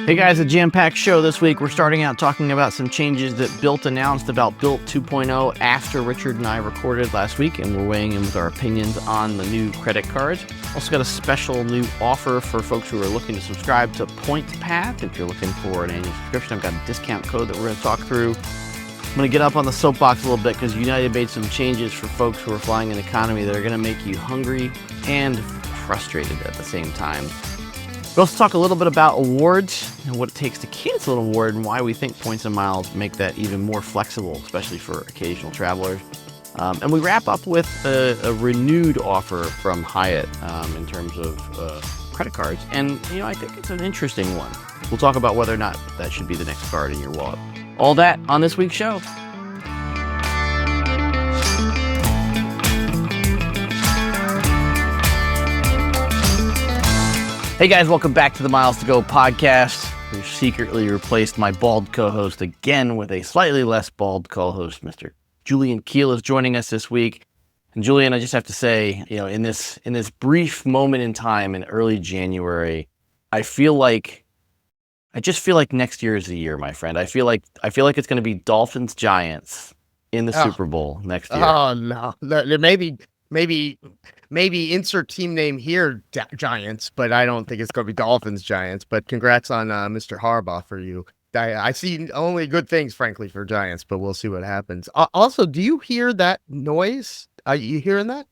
Hey guys, a jam-packed show this week. We're starting out talking about some changes that Bilt announced about Bilt 2.0 after Richard and I recorded last week, and we're weighing in with our opinions on the new credit cards. Also got a special new offer for folks who are looking to subscribe to PointsPath. If you're looking for an annual subscription, I've got a discount code that we're going to talk through. I'm going to get up on the soapbox a little bit because United made some changes for folks who are flying an economy that are going to make you hungry and frustrated at the same time. We'll also talk a little bit about awards and what it takes to cancel an award and why we think points and miles make that even more flexible, especially for occasional travelers. And we wrap up with a renewed offer from Hyatt in terms of credit cards. And, I think it's an interesting one. We'll talk about whether or not that should be the next card in your wallet. All that on this week's show. Hey guys, welcome back to the Miles to Go podcast. We've secretly replaced my bald co-host again with a slightly less bald co-host. Mr. Julian Kheel is joining us this week. And Julian, I just have to say, in this brief moment in time in early January, I just feel like next year is the year, my friend. I feel like it's going to be Dolphins Giants in the Super Bowl next year. Oh no, maybe insert team name here, Giants, but I don't think it's going to be Dolphins Giants. But congrats on Mr. Harbaugh for you. I see only good things, frankly, for Giants, but we'll see what happens. Also, do you hear that noise? Are you hearing that?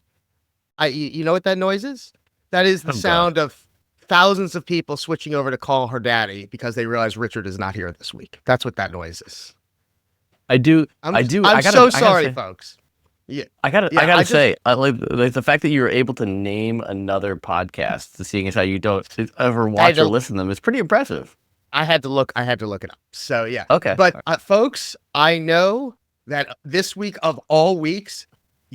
You know what that noise is? That is the sound of thousands of people switching over to call her daddy because they realize Richard is not here this week. That's what that noise is. I'm so sorry, folks. Yeah, I gotta say, like the fact that you were able to name another podcast, seeing as how you don't ever watch or listen to them, is pretty impressive. I had to look it up. So yeah, okay. But folks, I know that this week of all weeks,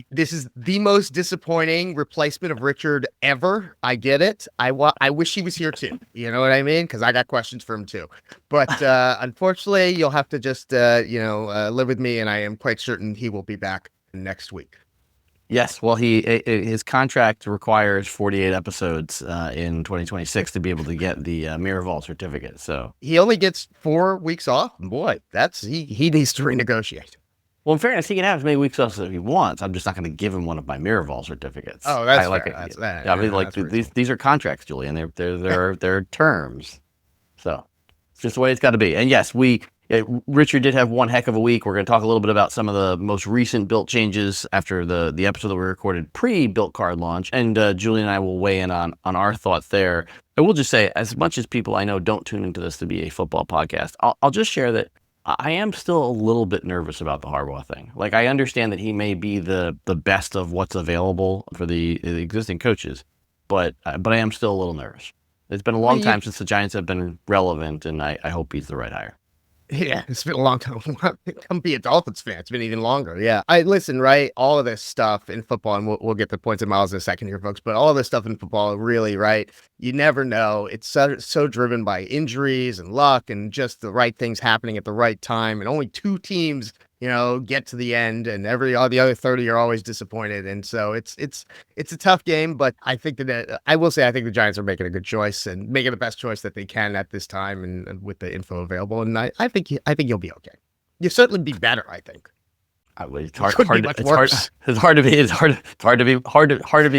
this is the most disappointing replacement of Richard ever. I get it. I wish he was here too. You know what I mean? Because I got questions for him too. But unfortunately, you'll have to just live with me, and I am quite certain he will be back next week. Yes, well, his contract requires 48 episodes in 2026 to be able to get the Miraval certificate. So he only gets 4 weeks off. Boy, he needs to renegotiate. Well, in fairness, he can have as many weeks off as he wants. I'm just not going to give him one of my Miraval certificates. Oh, that's fair. I mean, these are contracts, Julian. They're terms. So it's just the way it's got to be. And yes, Richard did have one heck of a week. We're going to talk a little bit about some of the most recent Bilt changes after the episode that we recorded pre-Bilt card launch. And Julian and I will weigh in on our thoughts there. I will just say, as much as people I know don't tune into this to be a football podcast, I'll just share that I am still a little bit nervous about the Harbaugh thing. Like, I understand that he may be the best of what's available for the existing coaches, but I am still a little nervous. It's been a long time since the Giants have been relevant, and I hope he's the right hire. Yeah, it's been a long time. Come be a Dolphins fan. It's been even longer. Yeah. Listen, right? All of this stuff in football, and we'll get the points and miles in a second here, folks, but all of this stuff in football, really, right? You never know. It's so driven by injuries and luck and just the right things happening at the right time. And only 2 teams, get to the end, and all the other 30 are always disappointed. And so it's a tough game, but I think that I will say I think the Giants are making a good choice and making the best choice that they can at this time and with the info available. And I think you'll be okay. You'll certainly be better, I think. It's hard to be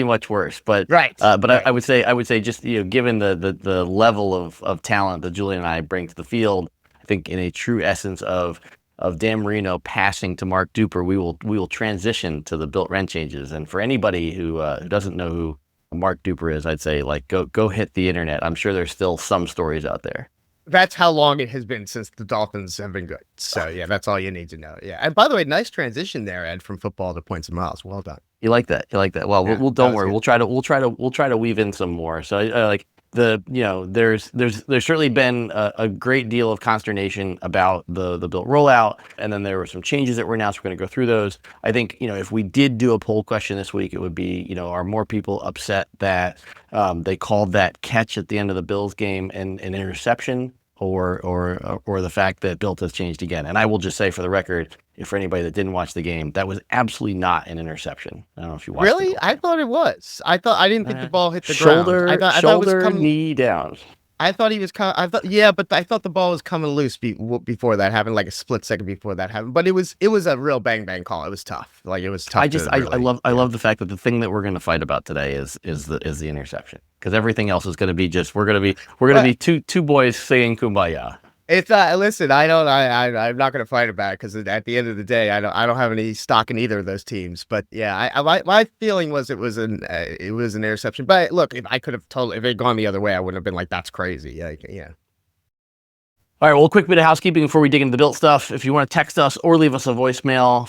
much worse, but right. Right. I would say just given the level of talent that Julian and I bring to the field, I think in a true essence of Dan Marino passing to Mark Duper, we will transition to the Bilt rent changes. And for anybody who doesn't know who Mark Duper is, I'd say go hit the internet. I'm sure there's still some stories out there. That's how long it has been since the Dolphins have been good. So yeah, that's all you need to know. Yeah. And by the way, nice transition there, Ed, from football to points and miles. Well done. You like that? Well, yeah, don't worry. Good. We'll try to weave in some more. So there's certainly been a great deal of consternation about the Bilt rollout, and then there were some changes that were announced. We're going to go through those. I think if we did do a poll question this week, it would be are more people upset that they called that catch at the end of the Bills game an interception, or the fact that Bilt has changed again. And I will just say for the record, for anybody that didn't watch the game, that was absolutely not an interception. I don't know if you watched Really? it. I thought it was. I didn't think the ball hit the ground. I thought it was knee down. I thought he was but I thought the ball was coming loose before that happened, like a split second before that happened. But it was a real bang bang call. It was tough. Like it was tough. I love the fact that the thing that we're going to fight about today is the interception, because everything else is going to be just we're going to be two boys singing Kumbaya. It's listen, I'm not going to fight about it, because at the end of the day, I don't have any stock in either of those teams. But yeah, my feeling was it was an interception. But look, if it had gone the other way, I wouldn't have been like, that's crazy. Yeah. All right, well, a quick bit of housekeeping before we dig into the Bilt stuff. If you want to text us or leave us a voicemail,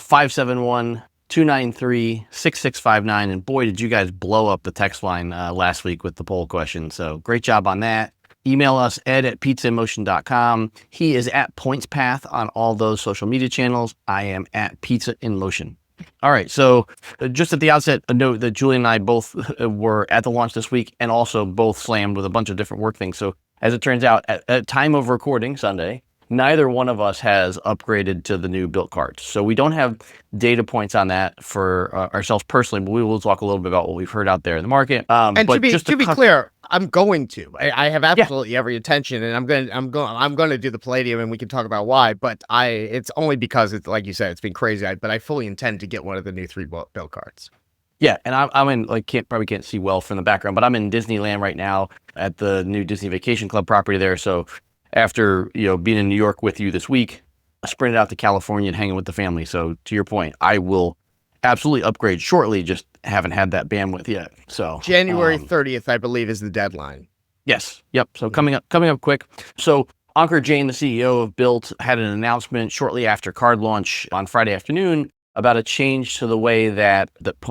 571-293-6659. And boy, did you guys blow up the text line last week with the poll question. So great job on that. Email us, ed@pizzainmotion.com. He is at PointsPath on all those social media channels. I am at Pizza in Motion. All right, so just at the outset, a note that Julian and I both were at the launch this week and also both slammed with a bunch of different work things. So as it turns out, at time of recording Sunday, neither one of us has upgraded to the new Bilt cards. So we don't have data points on that for ourselves personally, but we will talk a little bit about what we've heard out there in the market. And but to be clear, I'm going to. I have absolutely every intention, and I'm going to do the Palladium, and we can talk about why. But it's only because it's, like you said, it's been crazy. But I fully intend to get one of the new 3 Bilt cards. Yeah, and I'm in, like, probably can't see well from the background, but I'm in Disneyland right now at the new Disney Vacation Club property there. So after being in New York with you this week, I sprinted out to California and hanging with the family. So to your point, I will absolutely upgrade shortly. Just haven't had that bandwidth yet. So January 30th, I believe, is the deadline. Yes. Yep. So coming up quick. So Ankur Jain, the CEO of Bilt, had an announcement shortly after card launch on Friday afternoon about a change to the way that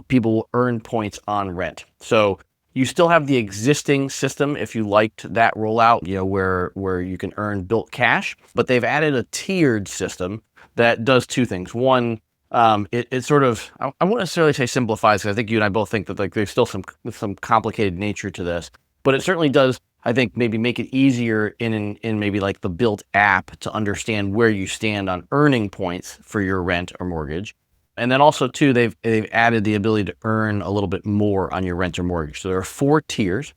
people will earn points on rent. So you still have the existing system if you liked that rollout, where you can earn Bilt Cash, but they've added a tiered system that does 2 things. One, it sort of, I won't necessarily say simplifies, because I think you and I both think that there's still some complicated nature to this, but it certainly does, I think, maybe make it easier in maybe like the Bilt app to understand where you stand on earning points for your rent or mortgage. And then also, too, they've added the ability to earn a little bit more on your rent or mortgage. So there are 4 tiers.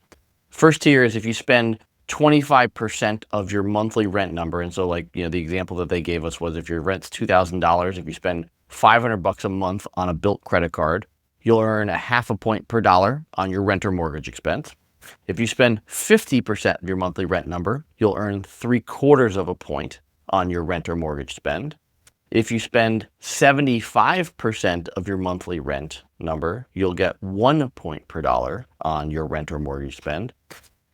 First tier is if you spend 25% of your monthly rent number. And so, the example that they gave us was if your rent's $2,000, if you spend $500 a month on a Bilt credit card, you'll earn a half a point per dollar on your rent or mortgage expense. If you spend 50% of your monthly rent number, you'll earn 3/4 of a point on your rent or mortgage spend. If you spend 75% of your monthly rent number, you'll get 1 point per dollar on your rent or mortgage spend.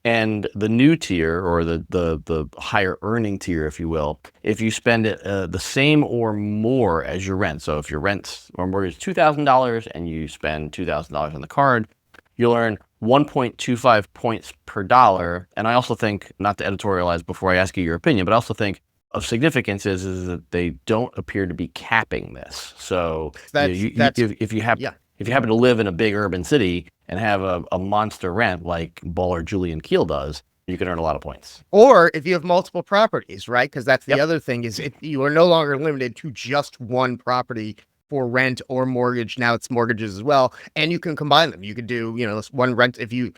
And the new tier, or the higher earning tier, if you will, if you spend it the same or more as your rent. So if your rent or mortgage is $2,000 and you spend $2,000 on the card, you'll earn 1.25 points per dollar. And I also think, not to editorialize before I ask you your opinion, but I also think of significance is that they don't appear to be capping this. So if you happen to live in a big urban city and have a monster rent like baller Julian Kheel does, you can earn a lot of points. Or if you have multiple properties, right? Because that's the other thing, is you are no longer limited to just one property for rent or mortgage. Now it's mortgages as well, and you can combine them. You could do, one rent if you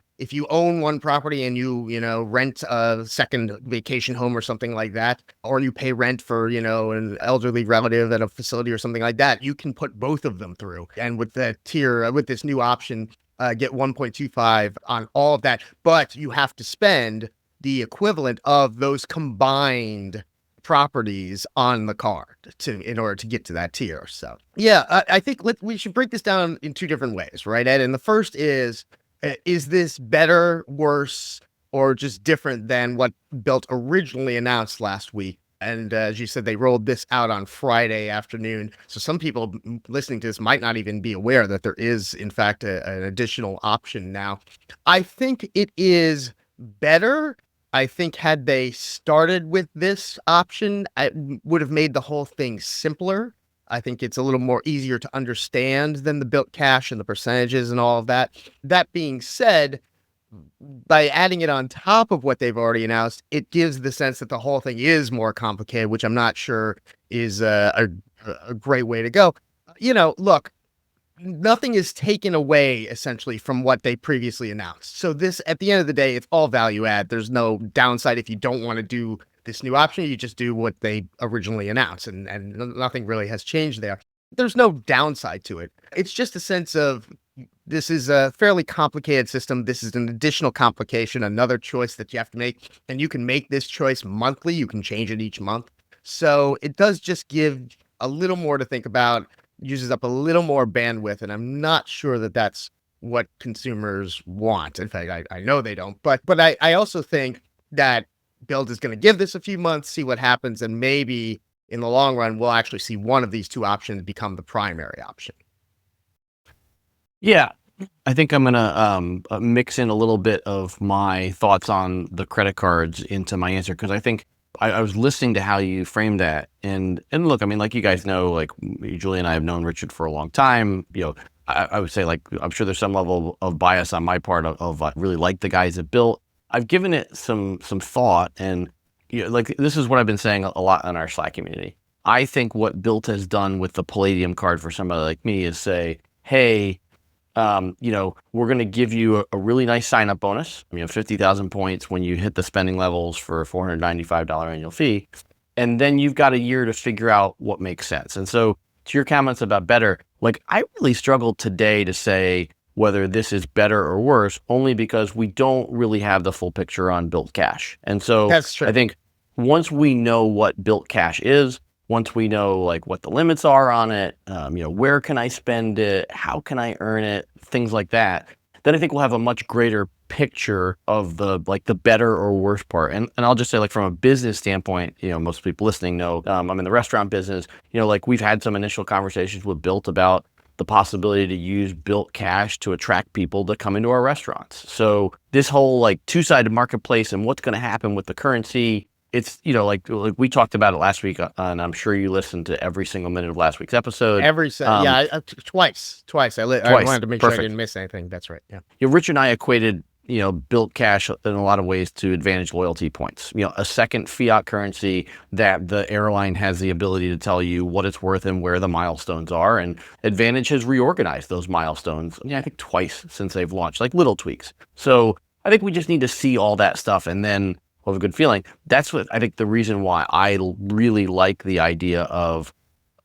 own one property and you rent a second vacation home or something like that, or you pay rent for an elderly relative at a facility or something like that. You can put both of them through, and with the tier with this new option, get 1.25 on all of that. But you have to spend the equivalent of those combined properties on the card in order to get to that tier. So yeah, I think we should break this down in 2 different ways, right, Ed? And the first is this better, worse, or just different than what Bilt originally announced last week? And as you said, they rolled this out on Friday afternoon. So some people listening to this might not even be aware that there is, in fact, an additional option now. I think it is better. I think had they started with this option, it would have made the whole thing simpler. I think it's a little more easier to understand than the Bilt Cash and the percentages and all of that. That being said, by adding it on top of what they've already announced, it gives the sense that the whole thing is more complicated, which I'm not sure is a great way to go. Look, nothing is taken away essentially from what they previously announced. So this, at the end of the day, it's all value add. There's no downside if you don't want to do this new option. You just do what they originally announced, and nothing really has changed there. There's no downside to it. It's just a sense of this is a fairly complicated system. This is an additional complication, another choice that you have to make, and you can make this choice monthly. You can change it each month. So it does just give a little more to think about, uses up a little more bandwidth, and I'm not sure that that's what consumers want. In fact, I know they don't, but I also think that Bilt is going to give this a few months, see what happens, and maybe in the long run, we'll actually see one of these two options become the primary option. Yeah, I think I'm gonna mix in a little bit of my thoughts on the credit cards into my answer, because I think I was listening to how you framed that, and look, I mean, like you guys know, like Julian and I have known Richard for a long time. I would say, like, I'm sure there's some level of bias on my part of I really like the guys at Bilt. I've given it some thought, and like this is what I've been saying a lot on our Slack community. I think what Bilt has done with the Palladium card for somebody like me is say, hey, we're going to give you a really nice sign-up bonus, 50,000 points when you hit the spending levels for a $495 annual fee. And then you've got a year to figure out what makes sense. And so to your comments about better, like I really struggled today to say whether this is better or worse, only because we don't really have the full picture on Bilt Cash. And so That's true. I think once we know what Bilt Cash is, once we know like what the limits are on it, where can I spend it, how can I earn it, things like that, then I think we'll have a much greater picture of the better or worse part. And I'll just say, like, from a business standpoint, most people listening know I'm in the restaurant business. Like we've had some initial conversations with Bilt about the possibility to use Bilt Cash to attract people to come into our restaurants. So this whole like two-sided marketplace and what's going to happen with the currency, it's, like we talked about it last week, and I'm sure you listened to every single minute of last week's episode. Twice. I wanted to make sure I didn't miss anything. That's right. Yeah. Rich and I equated, Bilt Cash in a lot of ways to Advantage loyalty points. A second fiat currency that the airline has the ability to tell you what it's worth and where the milestones are. And Advantage has reorganized those milestones, I think twice since they've launched, like little tweaks. So I think we just need to see all that stuff, and then we'll have a good feeling. That's what I think the reason why I really like the idea of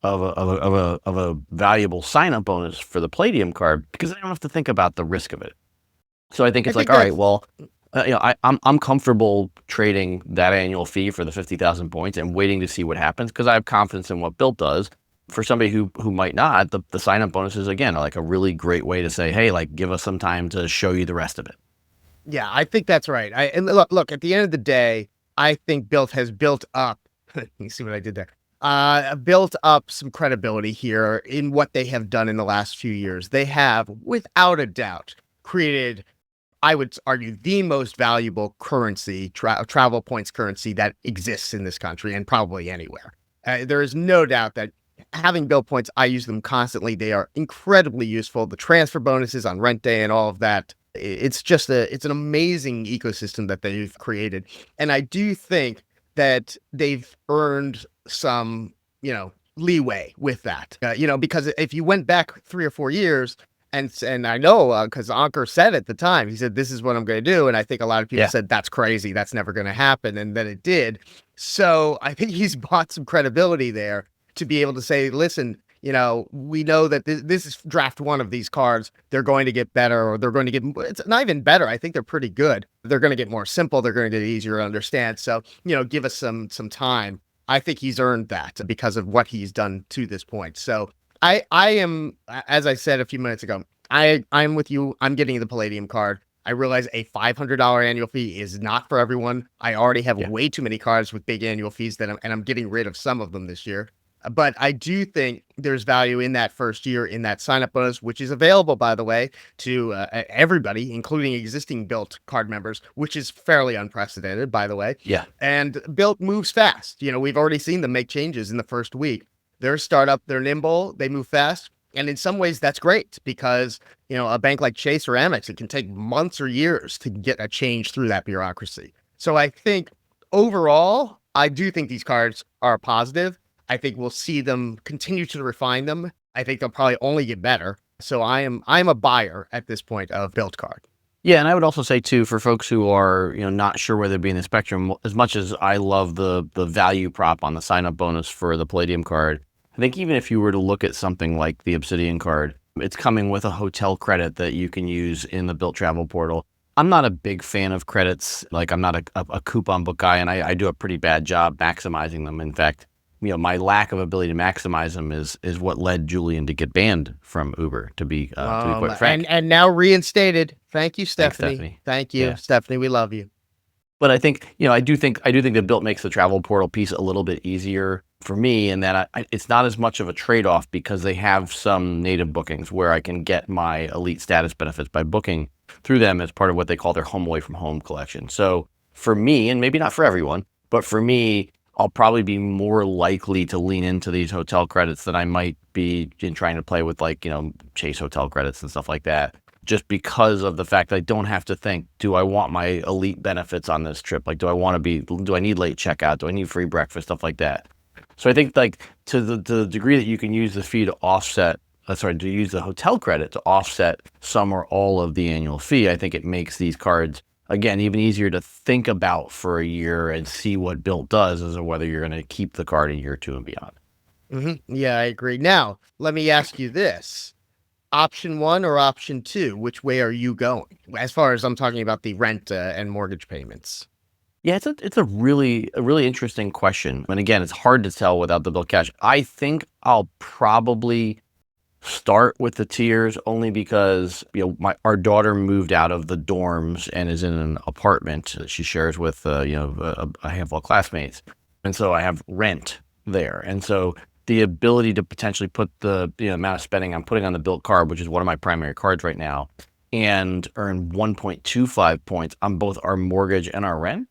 a valuable sign-up bonus for the Palladium card, because I don't have to think about the risk of it. So I think it's all right, well, I'm comfortable trading that annual fee for the 50,000 points and waiting to see what happens, because I have confidence in what Bilt does. For somebody who might not, the sign-up bonus is, again, like a really great way to say, hey, like, give us some time to show you the rest of it. Yeah, I think that's right. And look, at the end of the day, I think Bilt has built up, you see what I did there? Built up some credibility here in what they have done in the last few years. They have, without a doubt, created, I would argue, the most valuable currency, travel points currency that exists in this country and probably anywhere. There is no doubt that having Bilt points, I use them constantly. They are incredibly useful. The transfer bonuses on rent day and all of that. It's just it's an amazing ecosystem that they've created. And I do think that they've earned some, leeway with that, because if you went back 3 or 4 years, and I know, because Ankur said at the time, he said, this is what I'm going to do. And I think a lot of people said, that's crazy, that's never going to happen. And then it did. So I think he's bought some credibility there to be able to say, listen, we know that this is draft one of these cards. They're going to get better, or they're going to get, it's not even better. I think they're pretty good. They're going to get more simple. They're going to get easier to understand. So, give us some time. I think he's earned that because of what he's done to this point. So I am, as I said a few minutes ago, I'm with you. I'm getting the Palladium card. I realize a $500 annual fee is not for everyone. I already have way too many cards with big annual fees and I'm getting rid of some of them this year. But I do think there's value in that first year, in that sign-up bonus, which is available, by the way, to everybody, including existing Bilt card members, which is fairly unprecedented, by the way. Yeah. And Bilt moves fast. We've already seen them make changes in the first week. They're a startup. They're nimble. They move fast. And in some ways, that's great because, a bank like Chase or Amex, it can take months or years to get a change through that bureaucracy. So I think overall, I do think these cards are positive. I think we'll see them continue to refine them. I think they'll probably only get better. So I'm a buyer at this point of Bilt card. Yeah, and I would also say too, for folks who are, not sure where they'd be in the spectrum, as much as I love the value prop on the sign up bonus for the Palladium card, I think even if you were to look at something like the Obsidian card, it's coming with a hotel credit that you can use in the Bilt Travel Portal. I'm not a big fan of credits. Like, I'm not a coupon book guy, and I do a pretty bad job maximizing them. In fact, my lack of ability to maximize them is what led Julian to get banned from Uber, to be quite frank. And now reinstated. Thank you, Thanks, Stephanie. Stephanie. Thank you, Yeah. Stephanie. We love you. But I think, I do think that Bilt makes the travel portal piece a little bit easier for me, in that it's not as much of a trade-off, because they have some native bookings where I can get my elite status benefits by booking through them as part of what they call their home away from home collection. So for me, and maybe not for everyone, but for me, I'll probably be more likely to lean into these hotel credits than I might be in trying to play with, like, Chase hotel credits and stuff like that, just because of the fact that I don't have to think, do I want my elite benefits on this trip? Like, do I need late checkout? Do I need free breakfast? Stuff like that. So I think, like, to the degree that you can use the fee to offset, to use the hotel credit to offset some or all of the annual fee, I think it makes these cards, again, even easier to think about for a year and see what Bilt does, as to whether you're going to keep the card in year 2 and beyond. Mm-hmm. Yeah, I agree. Now, let me ask you this. Option 1 or option 2, which way are you going? As far as I'm talking about the rent and mortgage payments. Yeah, it's a really interesting question. And again, it's hard to tell without the Bilt Cash. I think I'll probably start with the tiers, only because our daughter moved out of the dorms and is in an apartment that she shares with a handful of classmates, and so I have rent there, and so the ability to potentially put the amount of spending I'm putting on the Bilt card, which is one of my primary cards right now, and earn 1.25 points on both our mortgage and our rent.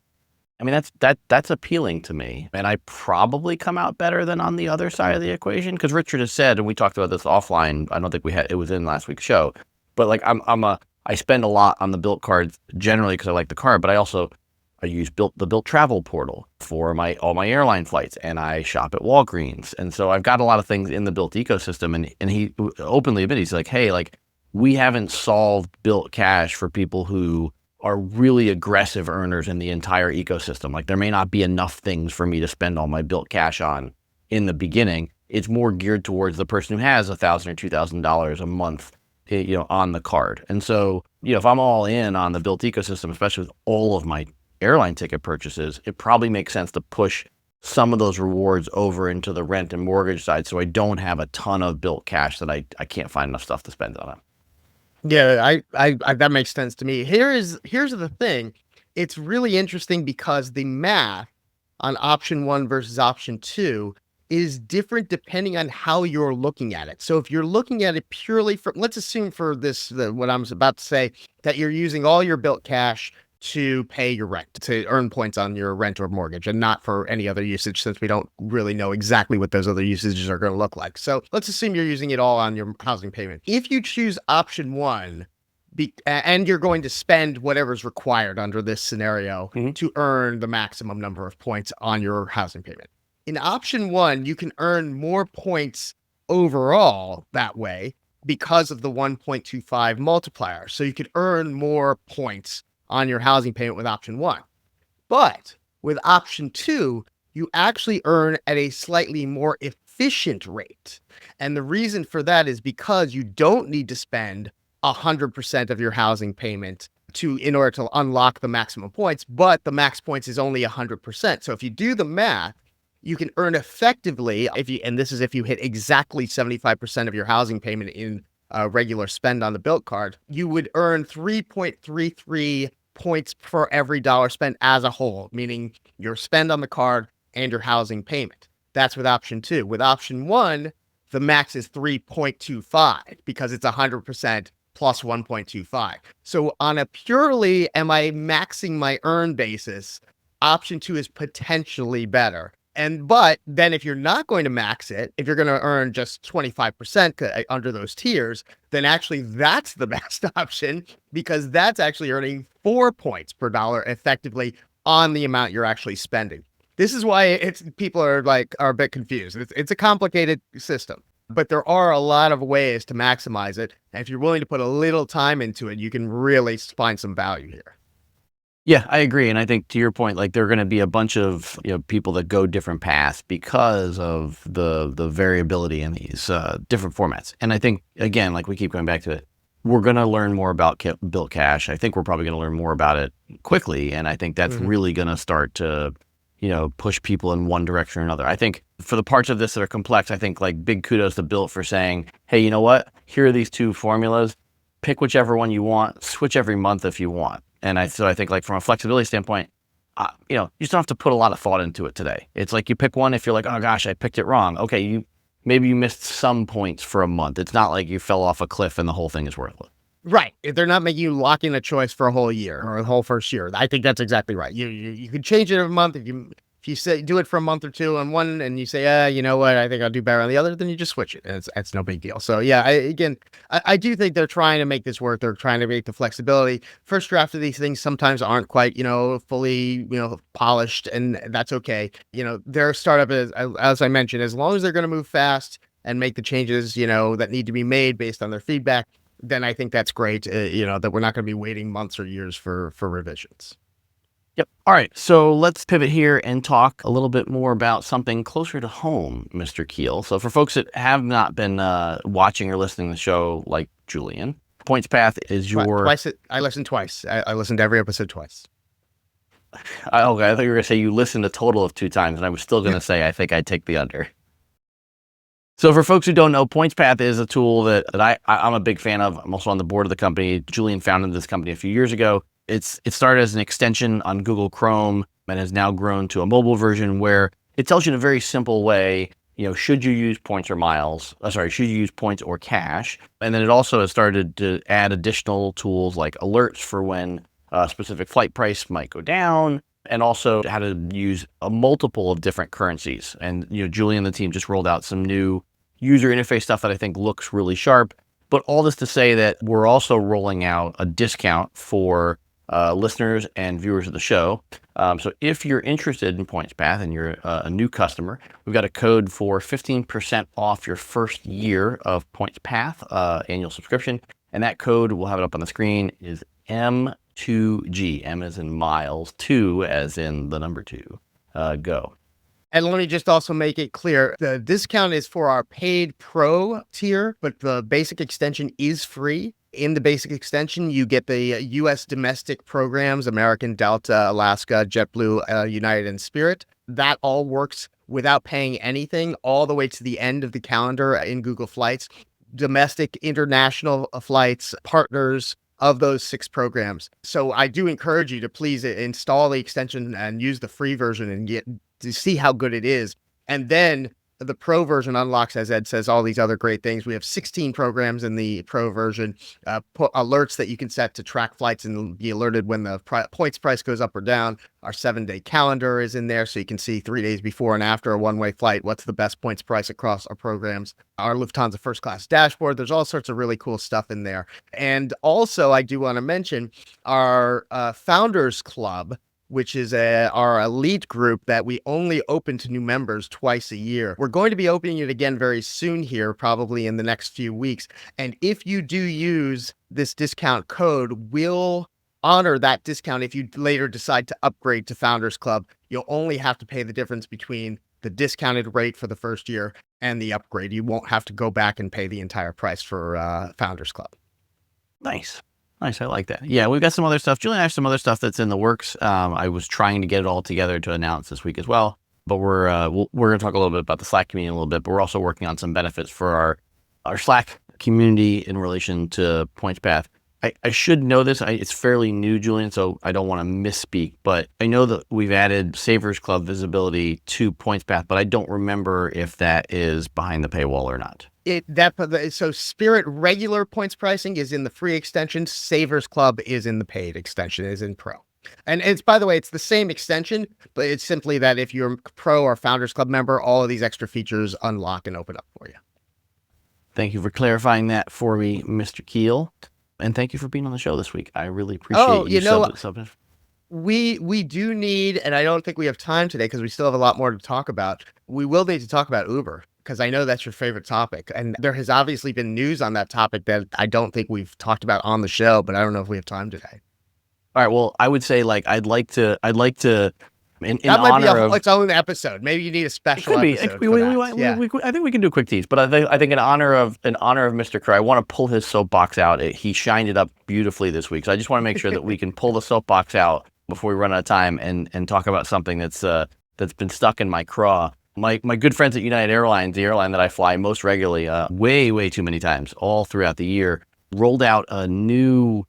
I mean, that's appealing to me, and I probably come out better than on the other side of the equation, because Richard has said, and we talked about this offline. I don't think it was in last week's show, but like I spend a lot on the Bilt cards generally because I like the card, but I use the Bilt Travel Portal for all my airline flights, and I shop at Walgreens, and so I've got a lot of things in the Bilt ecosystem. And he openly admitted, he's like, hey, like, we haven't solved Bilt Cash for people who are really aggressive earners in the entire ecosystem. Like, there may not be enough things for me to spend all my Bilt Cash on in the beginning. It's more geared towards the person who has $1,000 or $2,000 a month, on the card. And so, if I'm all in on the Bilt ecosystem, especially with all of my airline ticket purchases, it probably makes sense to push some of those rewards over into the rent and mortgage side, so I don't have a ton of Bilt Cash that I can't find enough stuff to spend on it. Yeah, I that makes sense to me. Here's the thing. It's really interesting because the math on option 1 versus option 2 is different depending on how you're looking at it. So if you're looking at it purely from, let's assume for this, what I'm about to say, that you're using all your Bilt Cash to pay your rent, to earn points on your rent or mortgage, and not for any other usage, since we don't really know exactly what those other usages are going to look like. So let's assume you're using it all on your housing payment. If you choose option 1, and you're going to spend whatever's required under this scenario to earn the maximum number of points on your housing payment. In option 1, you can earn more points overall that way because of the 1.25 multiplier. So you could earn more points on your housing payment with option 1. But with option 2, you actually earn at a slightly more efficient rate. And the reason for that is because you don't need to spend 100% of your housing payment in order to unlock the maximum points, but the max points is only 100%. So if you do the math, you can earn effectively, and this is if you hit exactly 75% of your housing payment in regular spend on the Bilt card, you would earn 3.33 points for every dollar spent as a whole, meaning your spend on the card and your housing payment. That's with option 2. With option 1, the max is 3.25 because it's 100% plus 1.25. So on a purely am I maxing my earn basis, option 2 is potentially better. But then if you're not going to max it, if you're going to earn just 25% under those tiers, then actually that's the best option, because that's actually earning 4 points per dollar effectively on the amount you're actually spending. This is why people are a bit confused. It's a complicated system. But there are a lot of ways to maximize it. And if you're willing to put a little time into it, you can really find some value here. Yeah, I agree. And I think to your point, like there are going to be a bunch of people that go different paths because of the variability in these different formats. And I think, again, like we keep going back to it, we're going to learn more about Bilt Cash. I think we're probably going to learn more about it quickly. And I think that's really going to start to, push people in one direction or another. I think for the parts of this that are complex, I think like big kudos to Bilt for saying, hey, you know what? Here are these two formulas. Pick whichever one you want, switch every month if you want. And so I think like from a flexibility standpoint, you just don't have to put a lot of thought into it today. It's like you pick one if you're like, oh gosh, I picked it wrong. Okay, maybe you missed some points for a month. It's not like you fell off a cliff and the whole thing is worthless. Right. If they're not making you lock in a choice for a whole year or a whole first year, I think that's exactly right. You could change it every month. If you say do it for a month or two on one and you say, you know what, I think I'll do better on the other, then you just switch it. It's no big deal. So yeah, I do think they're trying to make this work. They're trying to make the flexibility. First draft of these things sometimes aren't quite, fully, polished, and that's okay. Their startup is, as I mentioned, as long as they're going to move fast and make the changes, that need to be made based on their feedback, then I think that's great. That we're not going to be waiting months or years for revisions. Yep. All right. So let's pivot here and talk a little bit more about something closer to home, Mr. Kheel. So for folks that have not been watching or listening to the show like Julian, PointsPath is your... I listened twice. I listened to every episode twice. Okay. I thought you were going to say you listened a total of 2 times, and I was still going to say I think I'd take the under. So for folks who don't know, PointsPath is a tool that I'm a big fan of. I'm also on the board of the company. Julian founded this company a few years ago. It started as an extension on Google Chrome and has now grown to a mobile version where it tells you in a very simple way, should you use points or miles? Should you use points or cash? And then it also has started to add additional tools like alerts for when a specific flight price might go down, and also how to use a multiple of different currencies. And Julian and the team just rolled out some new user interface stuff that I think looks really sharp. But all this to say that we're also rolling out a discount for listeners and viewers of the show. So if you're interested in PointsPath and you're a new customer, we've got a code for 15% off your first year of PointsPath annual subscription. And that code, we'll have it up on the screen, is M2G. M as in miles, 2 as in the number 2. Go. And let me just also make it clear, the discount is for our paid pro tier, but the basic extension is free. In the basic extension, you get the U.S. domestic programs, American, Delta, Alaska, JetBlue, United, and Spirit. That all works without paying anything all the way to the end of the calendar in Google Flights. Domestic, international flights, partners of those 6 programs. So I do encourage you to please install the extension and use the free version and get to see how good it is. And then the pro version unlocks, as Ed says, all these other great things. We have 16 programs in the pro version, alerts that you can set to track flights and be alerted when the points price goes up or down. Our 7-day calendar is in there, so you can see 3 days before and after a one-way flight, what's the best points price across our programs. Our Lufthansa first class dashboard, there's all sorts of really cool stuff in there. And also, I do want to mention our Founders Club, which is our elite group that we only open to new members twice a year. We're going to be opening it again very soon here, probably in the next few weeks. And if you do use this discount code, we'll honor that discount if you later decide to upgrade to Founders Club. You'll only have to pay the difference between the discounted rate for the first year and the upgrade. You won't have to go back and pay the entire price for Founders Club. Nice. Nice. I like that. Yeah, we've got some other stuff. Julian and I have some other stuff that's in the works. I was trying to get it all together to announce this week as well. But we're going to talk a little bit about the Slack community in a little bit. But we're also working on some benefits for our Slack community in relation to PointsPath. I should know this. It's fairly new, Julian, so I don't want to misspeak. But I know that we've added Savers Club visibility to PointsPath, but I don't remember if that is behind the paywall or not. So Spirit regular points pricing is in the free extension. Savers Club is in the paid extension, is in pro. And it's, by the way, it's the same extension, but it's simply that if you're a pro or Founders Club member, all of these extra features unlock and open up for you. Thank you for clarifying that for me, Mr. Kheel. And thank you for being on the show this week. I really appreciate you. We do need, and I don't think we have time today because we still have a lot more to talk about. We will need to talk about Uber, because I know that's your favorite topic. And there has obviously been news on that topic that I don't think we've talked about on the show, but I don't know if we have time today. All right. Well, I would say like I'd like to in That might be honor of its own episode. Maybe you need a it special could be. episode for that. Yeah. I think we can do a quick tease. But I think in honor of Mr. Kerr, I want to pull his soapbox out. He shined it up beautifully this week. So I just want to make sure that we can pull the soapbox out before we run out of time and talk about something that's been stuck in my craw. My good friends at United Airlines, the airline that I fly most regularly, way too many times all throughout the year, rolled out a new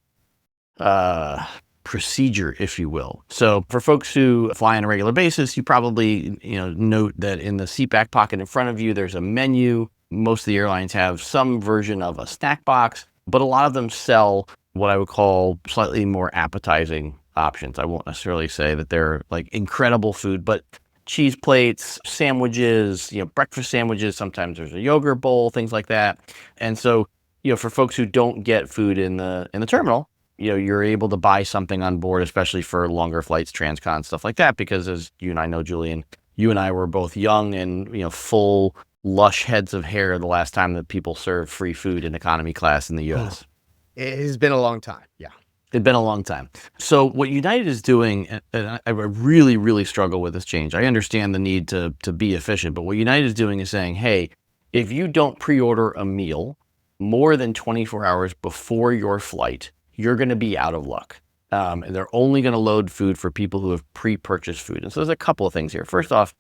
procedure, if you will. So for folks who fly on a regular basis, you probably note that in the seat back pocket in front of you, there's a menu. Most of the airlines have some version of a snack box, but a lot of them sell what I would call slightly more appetizing options. I won't necessarily say that they're like incredible food, but cheese plates, sandwiches, breakfast sandwiches. Sometimes there's a yogurt bowl, things like that. And so, for folks who don't get food in the terminal, you're able to buy something on board, especially for longer flights, transcon, stuff like that. Because as you and I know, Julian, you and I were both young and, full, lush heads of hair the last time that people served free food in economy class in the U.S. It has been a long time. Yeah. It's been a long time. So what United is doing, and I really, really struggle with this change. I understand the need to be efficient, but what United is doing is saying, hey, if you don't pre-order a meal more than 24 hours before your flight, you're going to be out of luck. And they're only going to load food for people who have pre-purchased food. And so there's a couple of things here. First off,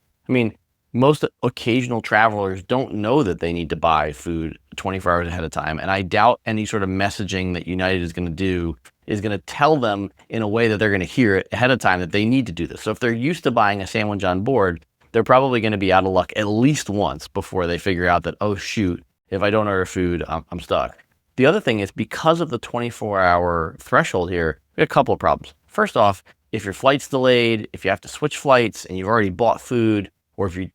most occasional travelers don't know that they need to buy food 24 hours ahead of time. And I doubt any sort of messaging that United is going to do is going to tell them in a way that they're going to hear it ahead of time that they need to do this. So if they're used to buying a sandwich on board, they're probably going to be out of luck at least once before they figure out that, oh, shoot, if I don't order food, I'm stuck. The other thing is because of the 24-hour threshold here, we have a couple of problems. First off, if your flight's delayed, if you have to switch flights and you've already bought food, or if you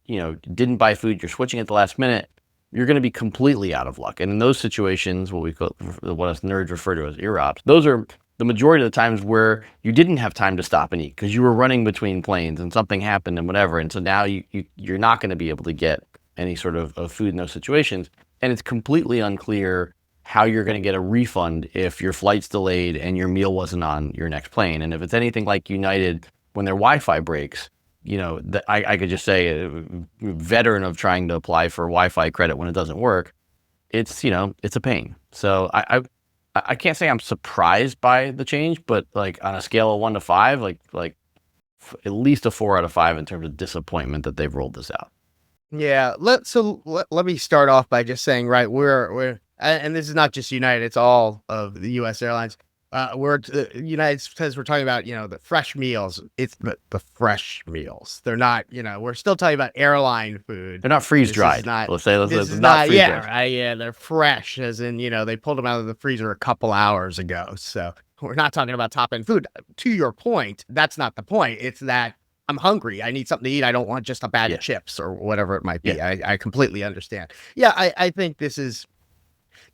didn't buy food, you're switching at the last minute, you're going to be completely out of luck. And in those situations, what us nerds refer to as ear-ops, those are the majority of the times where you didn't have time to stop and eat because you were running between planes and something happened and whatever. And so now you're not going to be able to get any sort of food in those situations. And it's completely unclear how you're going to get a refund if your flight's delayed and your meal wasn't on your next plane. And if it's anything like United, when their Wi-Fi breaks, I could just say a veteran of trying to apply for Wi-Fi credit when it doesn't work, it's a pain. So I can't say I'm surprised by the change, but like on a scale of 1 to 5, like at least a 4 out of 5 in terms of disappointment that they've rolled this out. Yeah. Let me start off by just saying, right, we're and this is not just United, it's all of the U.S. airlines. United says we're talking about, the fresh meals. It's the fresh meals. They're not, we're still talking about airline food. They're not freeze dried. Let's say it's not freeze dried. Right, yeah, they're fresh, as in, they pulled them out of the freezer a couple hours ago. So we're not talking about top end food. To your point, that's not the point. It's that I'm hungry. I need something to eat. I don't want just a bag of chips or whatever it might be. Yeah. I completely understand. Yeah, I think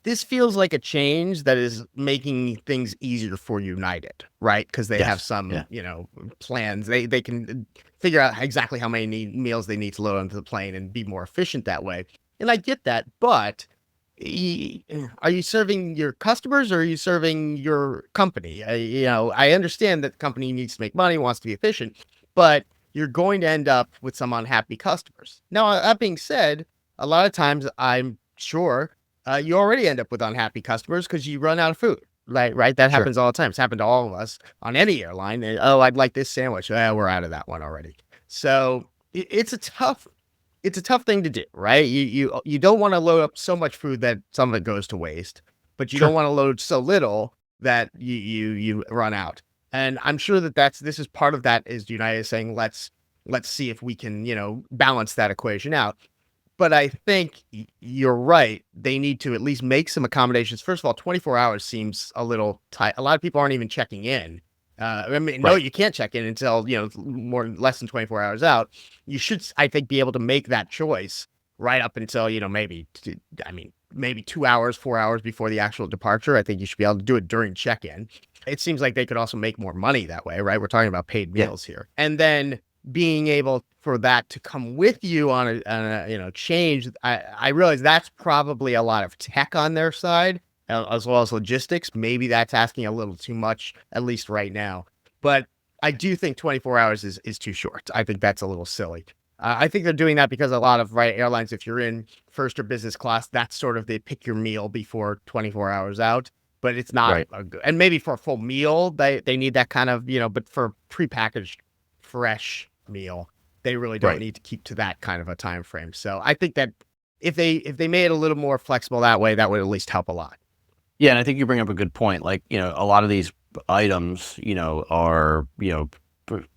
this feels like a change that is making things easier for United, right? Because they have some, plans. They can figure out exactly how many meals they need to load onto the plane and be more efficient that way. And I get that, but are you serving your customers or are you serving your company? I understand that the company needs to make money, wants to be efficient, but you're going to end up with some unhappy customers. Now, that being said, a lot of times I'm sure you already end up with unhappy customers because you run out of food, right? That happens all the time. It's happened to all of us on any airline. Oh, I'd like this sandwich. We're out of that one already. So it's a tough thing to do, right? You don't want to load up so much food that some of it goes to waste, but you don't want to load so little that you run out. And I'm sure this is part of that is United saying, let's see if we can, balance that equation out. But I think you're right. They need to at least make some accommodations. First of all, 24 hours seems a little tight. A lot of people aren't even checking in. No, you can't check in until, less than 24 hours out. You should, I think, be able to make that choice right up until, maybe 2 hours, 4 hours before the actual departure. I think you should be able to do it during check-in. It seems like they could also make more money that way, right? We're talking about paid meals here. And then being able for that to come with you on a change, I realize that's probably a lot of tech on their side, as well as logistics. Maybe that's asking a little too much, at least right now. But I do think 24 hours is too short. I think that's a little silly. I think they're doing that because a lot of airlines, if you're in first or business class, that's sort of they pick your meal before 24 hours out. But it's not Right. and maybe for a full meal, they need that kind of, but for prepackaged, fresh meal, they really don't Right. need to keep to that kind of a time frame. So I think that if they made it a little more flexible that way, that would at least help a lot. Yeah, and I think you bring up a good point. Like, a lot of these items, are,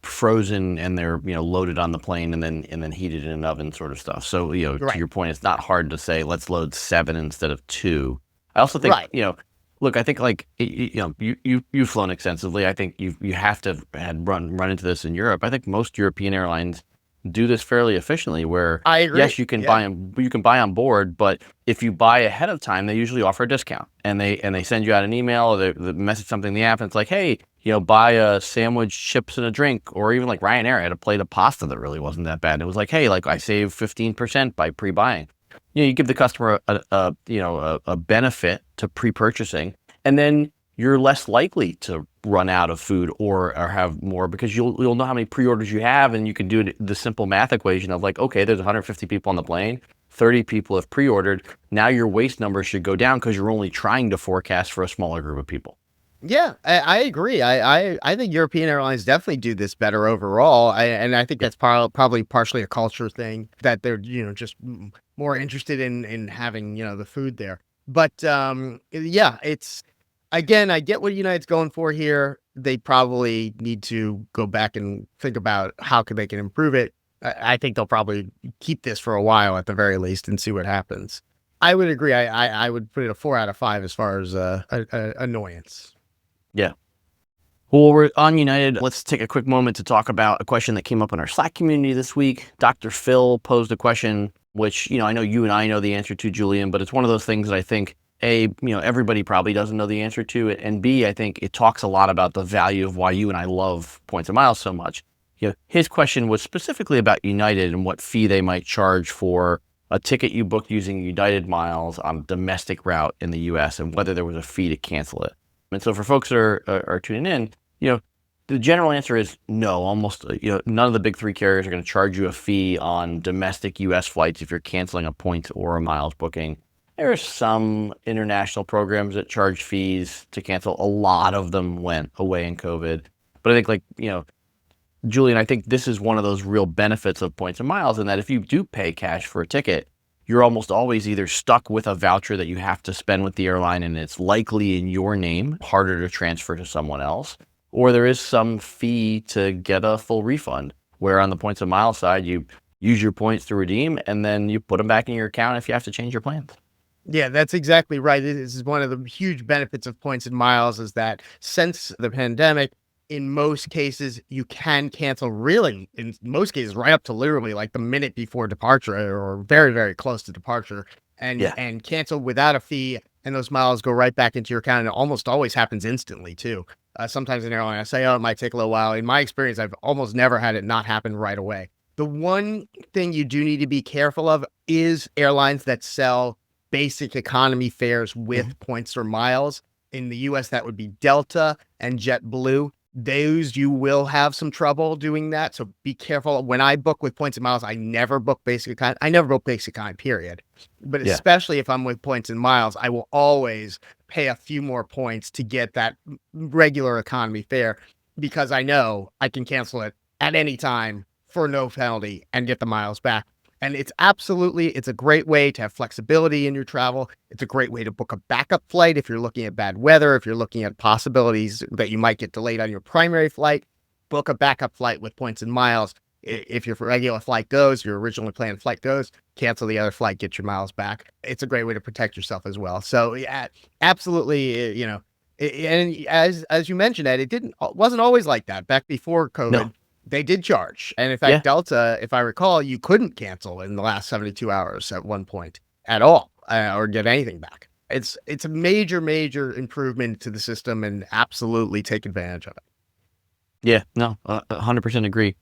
frozen and they're, loaded on the plane and then heated in an oven sort of stuff. So, to Right. your point, it's not hard to say, let's load 7 instead of 2. I also think, Right. look, I think like, you've flown extensively. I think you have to have had run into this in Europe. I think most European airlines do this fairly efficiently where I agree. yes, you can Yeah. buy on board, but if you buy ahead of time, they usually offer a discount and they send you out an email or they message something in the app and it's like, hey, buy a sandwich, chips and a drink. Or even like Ryanair had a plate of pasta that really wasn't that bad. And it was like, hey, like I saved 15% by pre-buying. You give the customer a benefit to pre-purchasing, and then you're less likely to run out of food or have more because you'll know how many pre-orders you have, and you can do the simple math equation of like, okay, there's 150 people on the plane, 30 people have pre-ordered. Now your waste number should go down because you're only trying to forecast for a smaller group of people. Yeah, I agree. I think European airlines definitely do this better overall. And I think Yeah. that's probably partially a culture thing that they're, just more interested in having, the food there. But yeah, it's again, I get what United's going for here. They probably need to go back and think about how they can improve it. I think they'll probably keep this for a while at the very least and see what happens. I would agree. I would put it a 4 out of 5 as far as annoyance. Yeah. Well, we're on United. Let's take a quick moment to talk about a question that came up in our Slack community this week. Dr. Phil posed a question, which, I know you and I know the answer to, Julian, but it's one of those things that I think, A, everybody probably doesn't know the answer to it. And B, I think it talks a lot about the value of why you and I love points and miles so much. His question was specifically about United and what fee they might charge for a ticket you booked using United miles on a domestic route in the US and whether there was a fee to cancel it. And so for folks that are tuning in, the general answer is no. Almost, none of the big 3 carriers are going to charge you a fee on domestic U.S. flights if you're canceling a point or a miles booking. There are some international programs that charge fees to cancel. A lot of them went away in COVID. But I think Julian, I think this is one of those real benefits of points and miles in that if you do pay cash for a ticket, you're almost always either stuck with a voucher that you have to spend with the airline and it's likely in your name, harder to transfer to someone else, or there is some fee to get a full refund, where on the points and miles side, you use your points to redeem and then you put them back in your account if you have to change your plans. Yeah, that's exactly right. This is one of the huge benefits of points and miles is that since the pandemic, in most cases, you can cancel really, in most cases, right up to literally like the minute before departure or very, very close to departure Yeah. and cancel without a fee. And those miles go right back into your account. And it almost always happens instantly too. Sometimes an airline, I say, oh, it might take a little while. In my experience, I've almost never had it not happen right away. The one thing you do need to be careful of is airlines that sell basic economy fares with points or miles. In the US, that would be Delta and JetBlue. Those you will have some trouble doing that. So be careful. When I book with points and miles, I never book basic economy. I never book basic economy, period. But Yeah. especially if I'm with points and miles, I will always pay a few more points to get that regular economy fare because I know I can cancel it at any time for no penalty and get the miles back. And it's a great way to have flexibility in your travel. It's a great way to book a backup flight if you're looking at bad weather, if you're looking at possibilities that you might get delayed on your primary flight, book a backup flight with points and miles. If your regular flight goes, your originally planned flight goes, cancel the other flight, get your miles back. It's a great way to protect yourself as well. So yeah, absolutely, and as you mentioned, Ed, wasn't always like that back before COVID. No. They did charge. And in fact, Yeah. Delta, if I recall, you couldn't cancel in the last 72 hours at one point at all or get anything back. It's a major, major improvement to the system and absolutely take advantage of it. Yeah. No, 100% agree.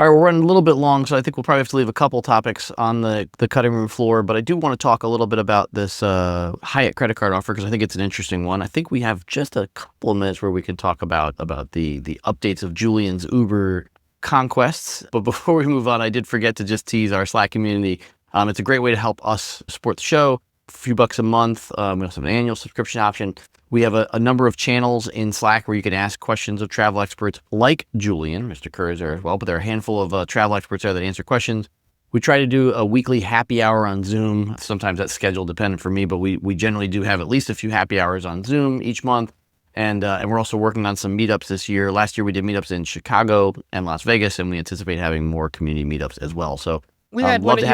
All right, we're running a little bit long, so I think we'll probably have to leave a couple topics on the cutting room floor, but I do want to talk a little bit about this Hyatt credit card offer because I think it's an interesting one. I think we have just a couple of minutes where we can talk about the updates of Julian's Uber conquests. But before we move on, I did forget to just tease our Slack community. It's a great way to help us support the show. A few bucks a month. We also have an annual subscription option. We have a number of channels in Slack where you can ask questions of travel experts like Julian. Mr. Kerr is there as well, but there are a handful of travel experts there that answer questions. We try to do a weekly happy hour on Zoom. Sometimes that's schedule dependent for me, but we generally do have at least a few happy hours on Zoom each month. And we're also working on some meetups this year. Last year we did meetups in Chicago and Las Vegas, and we anticipate having more community meetups as well. So we had one in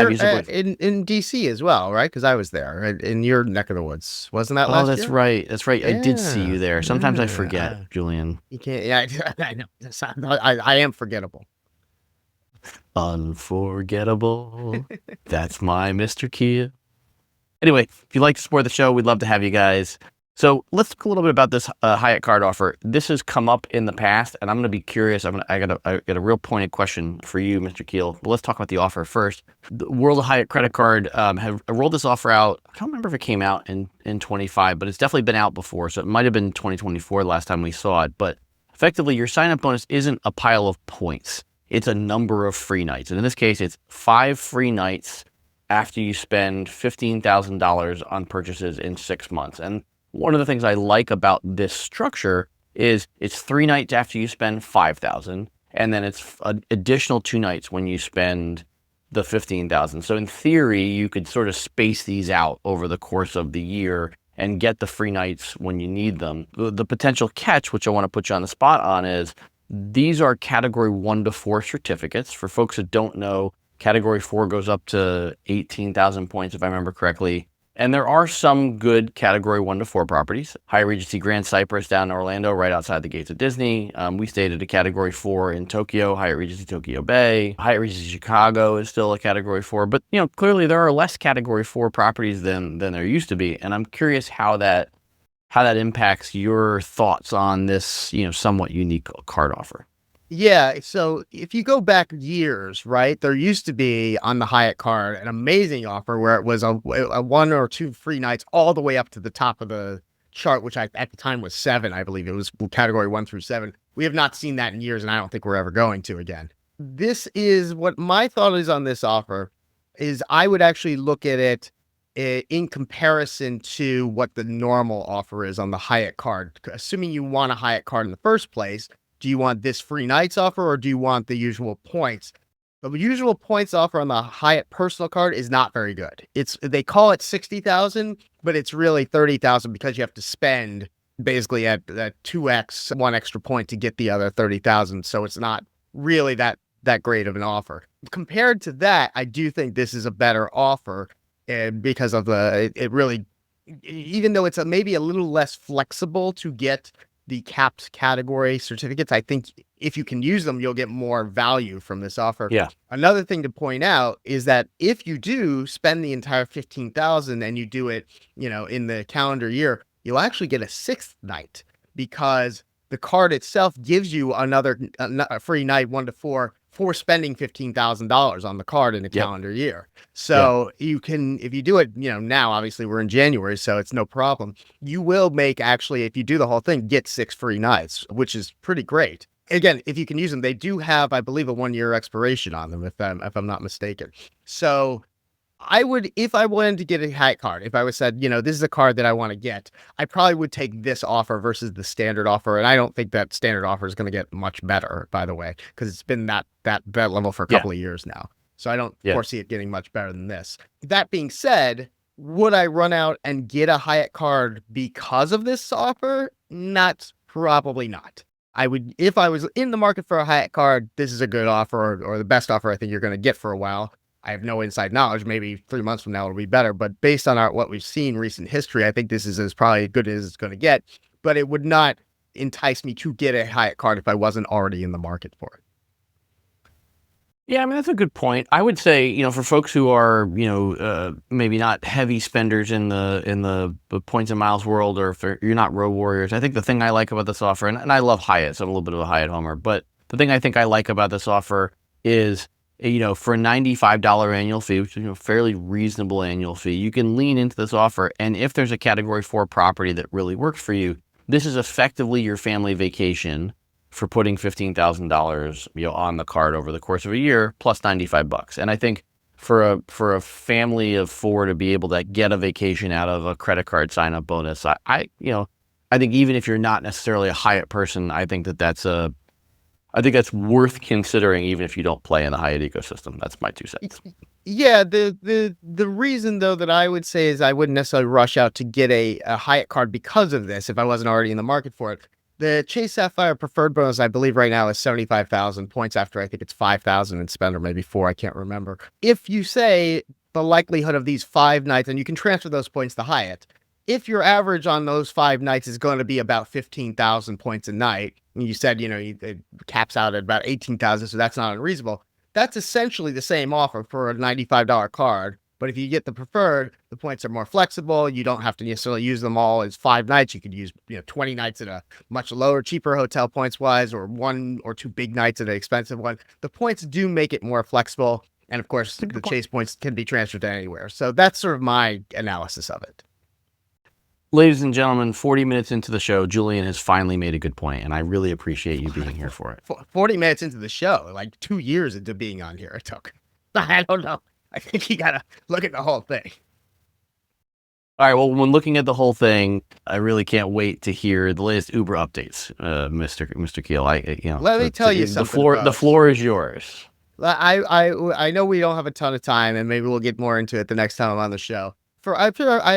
DC as well, right? Because I was there in your neck of the woods. Wasn't that last year? Oh, that's right. That's right. Yeah. I did see you there. Sometimes I forget, Julian. You can't. Yeah, I know. I am forgettable. Unforgettable. That's my Mr. Kheel. Anyway, if you'd like to support the show, we'd love to have you guys. So let's talk a little bit about this Hyatt card offer. This has come up in the past, and I'm going to be curious. I got a real pointed question for you, Mr. Kheel. But let's talk about the offer first. The World of Hyatt credit card have rolled this offer out. I don't remember if it came out in 25, but it's definitely been out before. So it might have been 2024 the last time we saw it. But effectively, your sign-up bonus isn't a pile of points. It's a number of free nights. And in this case, it's 5 free nights after you spend $15,000 on purchases in 6 months. And one of the things I like about this structure is it's 3 nights after you spend $5,000, and then it's an additional 2 nights when you spend the $15,000. So in theory, you could sort of space these out over the course of the year and get the free nights when you need them. The potential catch, which I want to put you on the spot on, is these are category 1 to 4 certificates. For folks that don't know, category 4 goes up to 18,000 points, if I remember correctly. And there are some good category 1 to 4 properties. Hyatt Regency Grand Cypress down in Orlando, right outside the gates of Disney. We stayed at a category 4 in Tokyo, Hyatt Regency Tokyo Bay. Hyatt Regency Chicago is still a category 4, but clearly there are less category 4 properties than there used to be. And I'm curious how that impacts your thoughts on this, somewhat unique card offer. Yeah, so if you go back years, right, there used to be on the Hyatt card an amazing offer where it was a 1 or 2 free nights all the way up to the top of the chart, which at the time was 7, I believe. It was category 1 through 7. We have not seen that in years, and I don't think we're ever going to again. This is what my thought is on this offer is I would actually look at it in comparison to what the normal offer is on the Hyatt card. Assuming you want a Hyatt card in the first place, do you want this free nights offer or do you want the usual points? The usual points offer on the Hyatt personal card is not very good. They call it 60,000, but it's really 30,000 because you have to spend basically at 2x 1 extra point to get the other 30,000. So it's not really that great of an offer. Compared to that, I do think this is a better offer because of it really, even though it's maybe a little less flexible to get the capped category certificates, I think if you can use them, you'll get more value from this offer. Yeah. Another thing to point out is that if you do spend the entire 15,000 and you do it, in the calendar year, you'll actually get a 6th night because the card itself gives you a free night 1 to 4 for spending $15,000 on the card in a calendar year. So you can, if you do it, now obviously we're in January, so it's no problem. You will actually, if you do the whole thing, get 6 free nights, which is pretty great. Again, if you can use them, they do have, I believe, a 1-year expiration on them, if I'm not mistaken. So I would, if I wanted to get a Hyatt card, if I was said, this is a card that I want to get, I probably would take this offer versus the standard offer. And I don't think that standard offer is going to get much better, by the way, because it's been that level for a couple of years now. So I don't foresee it getting much better than this. That being said, would I run out and get a Hyatt card because of this offer? Probably not. I would, if I was in the market for a Hyatt card, this is a good offer or the best offer I think you're going to get for a while. I have no inside knowledge. Maybe 3 months from now it'll be better. But based on what we've seen in recent history, I think this is as probably as good as it's going to get. But it would not entice me to get a Hyatt card if I wasn't already in the market for it. Yeah, I mean, that's a good point. I would say, for folks who are, maybe not heavy spenders in the points and miles world, or if you're not road warriors, I think the thing I like about this offer, and I love Hyatt, so I'm a little bit of a Hyatt homer, but the thing I think I like about this offer is, for a $95 annual fee, which is a fairly reasonable annual fee, you can lean into this offer. And if there's a Category 4 property that really works for you, this is effectively your family vacation for putting $15,000 on the card over the course of a year, plus $95. And I think for a family of 4 to be able to get a vacation out of a credit card sign-up bonus, I think even if you're not necessarily a Hyatt person, I think that's worth considering, even if you don't play in the Hyatt ecosystem. That's my 2 cents. Yeah, the reason though that I would say is I wouldn't necessarily rush out to get a Hyatt card because of this if I wasn't already in the market for it. The Chase Sapphire preferred bonus, I believe right now is 75,000 points after I think it's 5,000 in spend, or maybe 4, I can't remember. If you say the likelihood of these 5 nights, and you can transfer those points to Hyatt, if your average on those 5 nights is going to be about 15,000 points a night, and you said, it caps out at about 18,000, so that's not unreasonable. That's essentially the same offer for a $95 card. But if you get the preferred, the points are more flexible. You don't have to necessarily use them all as 5 nights. You could use 20 nights at a much lower, cheaper hotel points wise, or 1 or 2 big nights at an expensive one. The points do make it more flexible. And of course, the Chase points can be transferred to anywhere. So that's sort of my analysis of it. Ladies and gentlemen, 40 minutes into the show, Julian has finally made a good point, and I really appreciate you being here for it. 40 minutes into the show, like 2 years into being on here, it took. I don't know. I think you got to look at the whole thing. All right, well, when looking at the whole thing, I really can't wait to hear the latest Uber updates, Mr. Kheel. Let me tell you something. The floor is yours. I know we don't have a ton of time, and maybe we'll get more into it the next time I'm on the show. I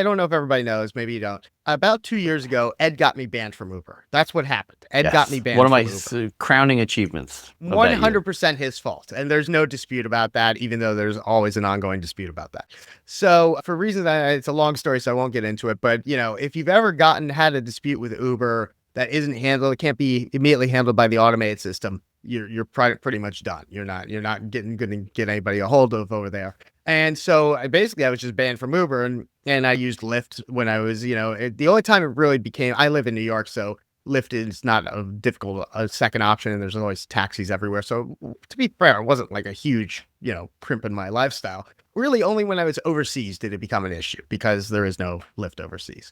don't know if everybody knows, maybe you don't. About 2 years ago, Ed got me banned from Uber. That's what happened. Ed got me banned from Uber. One of my crowning achievements. 100% his fault. And there's no dispute about that, even though there's always an ongoing dispute about that. So for reasons it's a long story, so I won't get into it. But, if you've ever had a dispute with Uber that isn't handled, it can't be immediately handled by the automated system, you're pretty much done. You're not going to get anybody a hold of over there. And so I was just banned from Uber, and I used Lyft when I was, the only time it really became, I live in New York, so Lyft is not a second option, and there's always taxis everywhere. So to be fair, it wasn't like a huge, crimp in my lifestyle. Really only when I was overseas did it become an issue, because there is no Lyft overseas.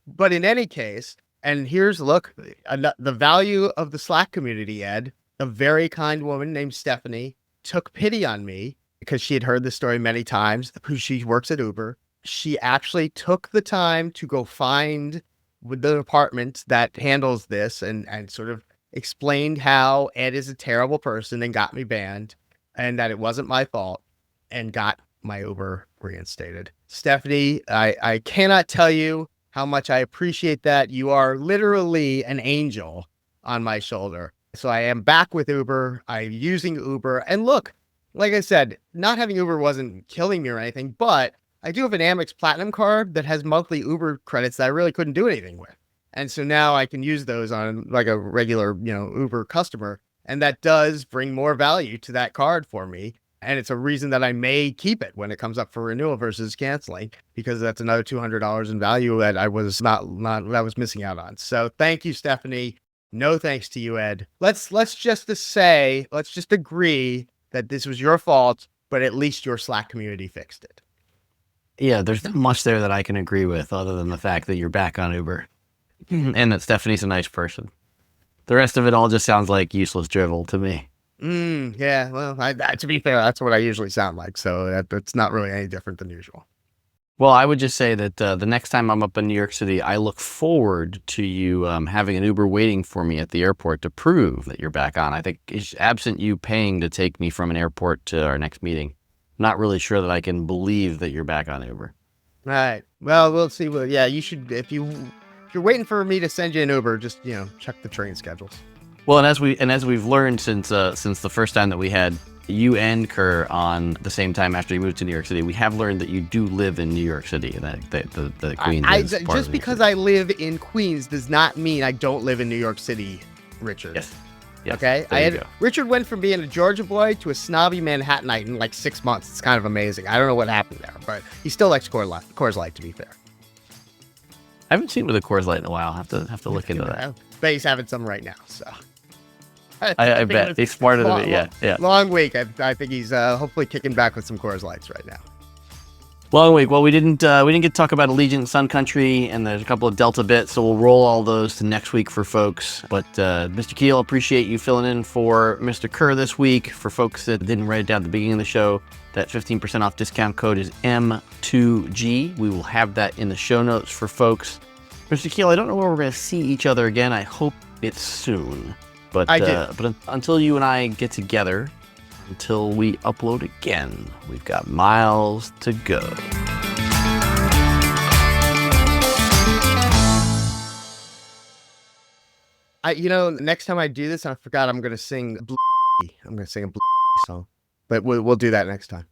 But in any case, and the value of the Slack community, Ed, a very kind woman named Stephanie took pity on me, because she had heard this story many times. She works at Uber. She actually took the time to go find the department that handles this and sort of explained how Ed is a terrible person and got me banned, and that it wasn't my fault, and got my Uber reinstated. Stephanie, I cannot tell you how much I appreciate that. You are literally an angel on my shoulder. So I am back with Uber. I'm using Uber. And look, like I said, not having Uber wasn't killing me or anything, but I do have an Amex Platinum card that has monthly Uber credits that I really couldn't do anything with. And so now I can use those on like a regular, Uber customer. And that does bring more value to that card for me. And it's a reason that I may keep it when it comes up for renewal versus canceling, because that's another $200 in value that I was I was missing out on. So thank you, Stephanie. No thanks to you, Ed. Let's just agree that this was your fault, but at least your Slack community fixed it. Yeah, there's not much there that I can agree with, other than the fact that you're back on Uber and that Stephanie's a nice person. The rest of it all just sounds like useless drivel to me. Yeah, well, to be fair, that's what I usually sound like, so that's not really any different than usual. Well, I would just say that the next time I'm up in New York City, I look forward to you having an Uber waiting for me at the airport to prove that you're back on. I think absent you paying to take me from an airport to our next meeting, I'm not really sure that I can believe that you're back on Uber. All right. Well, we'll see. Well, yeah, you should. If you're waiting for me to send you an Uber, just check the train schedules. Well, and as we've learned since the first time that we had you and Kerr on the same time after you moved to New York City, we have learned that you do live in New York City. That Queens is part just of because I live in Queens does not mean I don't live in New York City, Richard. Yes. Okay. Richard went from being a Georgia boy to a snobby Manhattanite in like 6 months. It's kind of amazing. I don't know what happened there, but he still likes Coors Light, to be fair. I haven't seen with a Coors Light in a while. Have to look into that. But he's having some right now. So. I bet he's smarter than me. Yeah. Long week. I think he's hopefully kicking back with some Coors Lights right now. Long week. Well, we didn't get to talk about Allegiant Sun Country, and there's a couple of Delta bits, so we'll roll all those to next week for folks. But Mr. Kheel, appreciate you filling in for Mr. Kerr this week. For folks that didn't write it down at the beginning of the show, that 15% off discount code is M2G. We will have that in the show notes for folks. Mr. Kheel, I don't know where we're going to see each other again. I hope it's soon. But until you and I get together, until we upload again, we've got miles to go. Next time I do this, I forgot I'm going to sing I'm going to sing a song. But we'll do that next time.